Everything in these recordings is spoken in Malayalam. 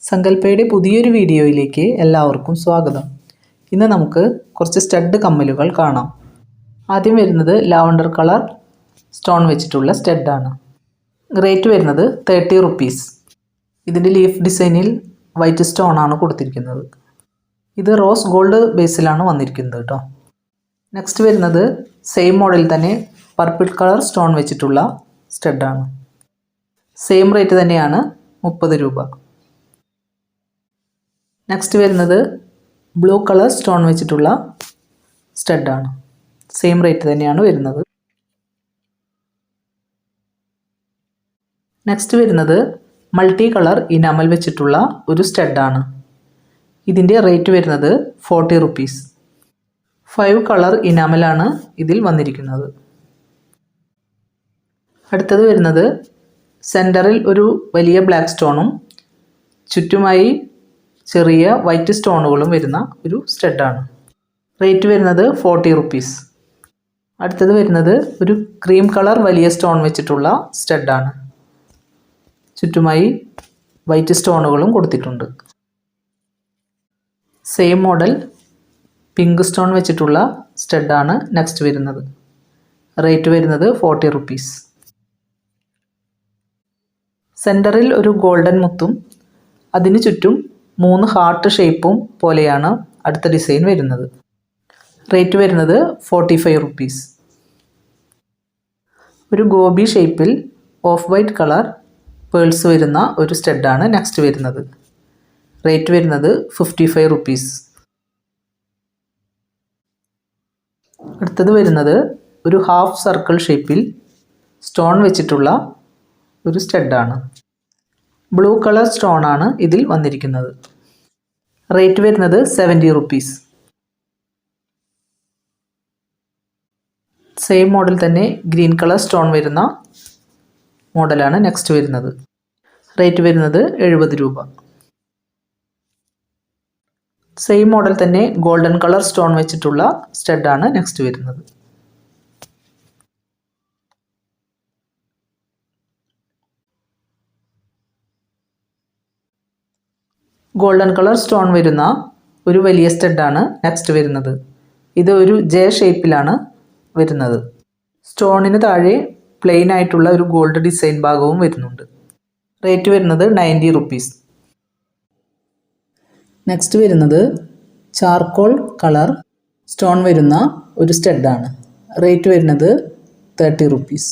സങ്കൽപ്പയുടെ പുതിയൊരു വീഡിയോയിലേക്ക് എല്ലാവർക്കും സ്വാഗതം. ഇന്ന് നമുക്ക് കുറച്ച് സ്റ്റഡ് കമ്മലുകൾ കാണാം. ആദ്യം വരുന്നത് ലാവണ്ടർ കളർ സ്റ്റോൺ വെച്ചിട്ടുള്ള സ്റ്റഡാണ്. റേറ്റ് വരുന്നത് 30 റുപ്പീസ്. ഇതിൻ്റെ ലീഫ് ഡിസൈനിൽ വൈറ്റ് സ്റ്റോൺ ആണ് കൊടുത്തിരിക്കുന്നത്. ഇത് റോസ് ഗോൾഡ് ബേസിലാണ് വന്നിരിക്കുന്നത് കേട്ടോ. നെക്സ്റ്റ് വരുന്നത് സെയിം മോഡൽ തന്നെ പർപ്പിൾ കളർ സ്റ്റോൺ വെച്ചിട്ടുള്ള സ്റ്റഡാണ്. സെയിം റേറ്റ് തന്നെയാണ്, 30 രൂപ. നെക്സ്റ്റ് വരുന്നത് ബ്ലൂ കളർ സ്റ്റോൺ വെച്ചിട്ടുള്ള സ്റ്റഡാണ്. സെയിം റേറ്റ് തന്നെയാണ് വരുന്നത്. നെക്സ്റ്റ് വരുന്നത് മൾട്ടി കളർ ഇനാമൽ വെച്ചിട്ടുള്ള ഒരു സ്റ്റഡാണ്. ഇതിൻ്റെ റേറ്റ് വരുന്നത് 40 റുപ്പീസ്. 5 കളർ ഇനാമലാണ് ഇതിൽ വന്നിരിക്കുന്നത്. അടുത്തത് വരുന്നത് സെൻറ്ററിൽ ഒരു വലിയ ബ്ലാക്ക് സ്റ്റോണും ചുറ്റുമായി ചെറിയ വൈറ്റ് സ്റ്റോണുകളും വരുന്ന ഒരു സ്റ്റഡാണ്. റേറ്റ് വരുന്നത് 40 റുപ്പീസ്. അടുത്തത് വരുന്നത് ഒരു ക്രീം കളർ വലിയ സ്റ്റോൺ വെച്ചിട്ടുള്ള സ്റ്റഡാണ്. ചുറ്റുമായി വൈറ്റ് സ്റ്റോണുകളും കൊടുത്തിട്ടുണ്ട്. സെയിം മോഡൽ പിങ്ക് സ്റ്റോൺ വെച്ചിട്ടുള്ള സ്റ്റഡാണ് നെക്സ്റ്റ് വരുന്നത്. റേറ്റ് വരുന്നത് 40 റുപ്പീസ്. സെൻറ്ററിൽ ഒരു ഗോൾഡൻ മുത്തും അതിന് ചുറ്റും 3 ഹാർട്ട് ഷേപ്പും പോലെയാണ് അടുത്ത ഡിസൈൻ വരുന്നത്. റേറ്റ് വരുന്നത് 45 റുപ്പീസ്. ഒരു ഗോബി ഷേപ്പിൽ ഓഫ് വൈറ്റ് കളർ പേൾസ് വരുന്ന ഒരു സ്റ്റഡാണ് നെക്സ്റ്റ് വരുന്നത്. റേറ്റ് വരുന്നത് 55 റുപ്പീസ്. അടുത്തത് വരുന്നത് ഒരു ഹാഫ് സർക്കിൾ ഷേപ്പിൽ സ്റ്റോൺ വെച്ചിട്ടുള്ള ഒരു സ്റ്റഡാണ്. ബ്ലൂ കളർ സ്റ്റോൺ ആണ് ഇതിൽ വന്നിരിക്കുന്നത്. റേറ്റ് വരുന്നത് 70 റുപ്പീസ്. സെയിം മോഡൽ തന്നെ ഗ്രീൻ കളർ സ്റ്റോൺ വരുന്ന മോഡലാണ് നെക്സ്റ്റ് വരുന്നത്. റേറ്റ് വരുന്നത് 70 രൂപ. സെയിം മോഡൽ തന്നെ ഗോൾഡൻ കളർ സ്റ്റോൺ വെച്ചിട്ടുള്ള സ്റ്റഡാണ് നെക്സ്റ്റ് വരുന്നത്. ഗോൾഡൻ കളർ സ്റ്റോൺ വരുന്ന ഒരു വലിയ സ്റ്റഡാണ് നെക്സ്റ്റ് വരുന്നത്. ഇത് ഒരു ജെ ഷേപ്പിലാണ് വരുന്നത്. സ്റ്റോണിന് താഴെ പ്ലെയിൻ ആയിട്ടുള്ള ഒരു ഗോൾഡ് ഡിസൈൻ ഭാഗവും വരുന്നുണ്ട്. റേറ്റ് വരുന്നത് 90 റുപ്പീസ്. നെക്സ്റ്റ് വരുന്നത് ചാർക്കോൾ കളർ സ്റ്റോൺ വരുന്ന ഒരു സ്റ്റഡാണ്. റേറ്റ് വരുന്നത് 30 റുപ്പീസ്.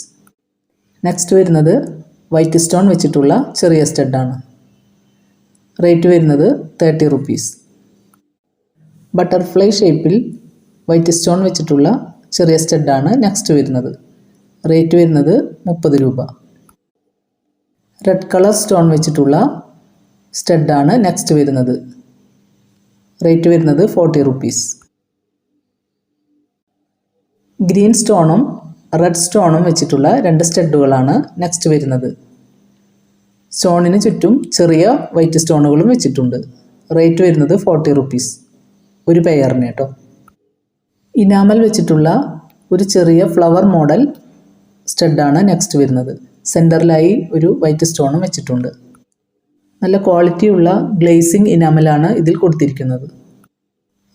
നെക്സ്റ്റ് വരുന്നത് വൈറ്റ് സ്റ്റോൺ വെച്ചിട്ടുള്ള ചെറിയ സ്റ്റഡാണ്. റേറ്റ് വരുന്നത് 30 റുപ്പീസ്. ബട്ടർഫ്ലൈ ഷേപ്പിൽ വൈറ്റ് സ്റ്റോൺ വെച്ചിട്ടുള്ള ചെറിയ സ്റ്റഡാണ് നെക്സ്റ്റ് വരുന്നത്. റേറ്റ് വരുന്നത് 30 രൂപ. റെഡ് കളർ സ്റ്റോൺ വെച്ചിട്ടുള്ള സ്റ്റഡാണ് നെക്സ്റ്റ് വരുന്നത്. റേറ്റ് വരുന്നത് 40 റുപ്പീസ്. ഗ്രീൻ സ്റ്റോണും റെഡ് സ്റ്റോണും വെച്ചിട്ടുള്ള 2 സ്റ്റഡുകളാണ് നെക്സ്റ്റ് വരുന്നത്. സ്റ്റോണിന് ചുറ്റും ചെറിയ വൈറ്റ് സ്റ്റോണുകളും വെച്ചിട്ടുണ്ട്. റേറ്റ് വരുന്നത് 40 റുപ്പീസ് ഒരു പെയറിന് കേട്ടോ. ഇനാമൽ വെച്ചിട്ടുള്ള ഒരു ചെറിയ ഫ്ലവർ മോഡൽ സ്റ്റഡാണ് നെക്സ്റ്റ് വരുന്നത്. സെൻറ്ററിലായി ഒരു വൈറ്റ് സ്റ്റോണും വെച്ചിട്ടുണ്ട്. നല്ല ക്വാളിറ്റിയുള്ള ഗ്ലേസിംഗ് ഇനാമലാണ് ഇതിൽ കൊടുത്തിരിക്കുന്നത്.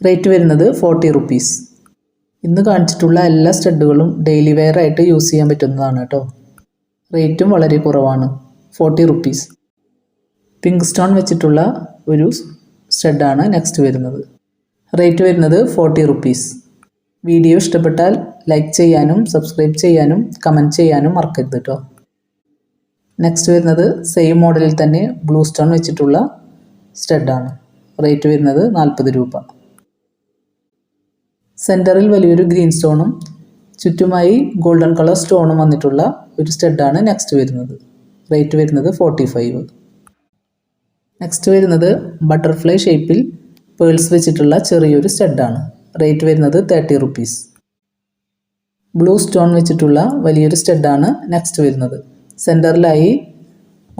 റേറ്റ് വരുന്നത് 40 റുപ്പീസ്. ഇന്ന് കാണിച്ചിട്ടുള്ള എല്ലാ സ്റ്റഡുകളും ഡെയിലി വെയർ ആയിട്ട് യൂസ് ചെയ്യാൻ പറ്റുന്നതാണ് കേട്ടോ. റേറ്റും വളരെ കുറവാണ്, 40 റുപ്പീസ്. പിങ്ക് സ്റ്റോൺ വെച്ചിട്ടുള്ള ഒരു സ്റ്റഡാണ് നെക്സ്റ്റ് വരുന്നത്. റേറ്റ് വരുന്നത് 40 റുപ്പീസ്. വീഡിയോ ഇഷ്ടപ്പെട്ടാൽ ലൈക്ക് ചെയ്യാനും സബ്സ്ക്രൈബ് ചെയ്യാനും കമൻറ്റ് ചെയ്യാനും മറക്കരുത് കേട്ടോ. നെക്സ്റ്റ് വരുന്നത് സെയിം മോഡലിൽ തന്നെ ബ്ലൂ സ്റ്റോൺ വെച്ചിട്ടുള്ള സ്റ്റഡാണ്. റേറ്റ് വരുന്നത് 40 രൂപ. സെൻറ്ററിൽ വലിയൊരു ഗ്രീൻ സ്റ്റോണും ചുറ്റുമായി ഗോൾഡൻ കളർ സ്റ്റോണും വന്നിട്ടുള്ള ഒരു സ്റ്റഡാണ് നെക്സ്റ്റ് വരുന്നത്. റേറ്റ് വരുന്നത് 45. നെക്സ്റ്റ് വരുന്നത് ബട്ടർഫ്ലൈ ഷേപ്പിൽ പേൾസ് വെച്ചിട്ടുള്ള ചെറിയൊരു സ്റ്റഡാണ്. റേറ്റ് വരുന്നത് 30 റുപ്പീസ്. ബ്ലൂ സ്റ്റോൺ വെച്ചിട്ടുള്ള വലിയൊരു സ്റ്റഡാണ് നെക്സ്റ്റ് വരുന്നത്. സെൻറ്ററിലായി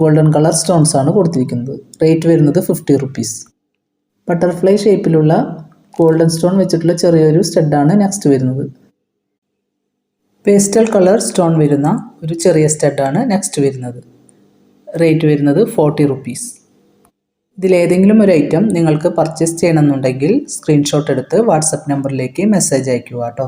ഗോൾഡൻ കളർ സ്റ്റോൺസ് ആണ് കൊടുത്തിരിക്കുന്നത്. റേറ്റ് വരുന്നത് 50 റുപ്പീസ്. ബട്ടർഫ്ലൈ ഷേപ്പിലുള്ള ഗോൾഡൻ സ്റ്റോൺ വെച്ചിട്ടുള്ള ചെറിയൊരു സ്റ്റഡാണ് നെക്സ്റ്റ് വരുന്നത്. പേസ്റ്റൽ കളർ സ്റ്റോൺ വരുന്ന ഒരു ചെറിയ സ്റ്റഡാണ് നെക്സ്റ്റ് വരുന്നത്. റേറ്റ് വരുന്നത് 40 റുപ്പീസ്. ഇതിലേതെങ്കിലും ഒരു ഐറ്റം നിങ്ങൾക്ക് പർച്ചേസ് ചെയ്യണമെന്നുണ്ടെങ്കിൽ സ്ക്രീൻഷോട്ട് എടുത്ത് വാട്സപ്പ് നമ്പറിലേക്ക് മെസ്സേജ് അയയ്ക്കുക കേട്ടോ.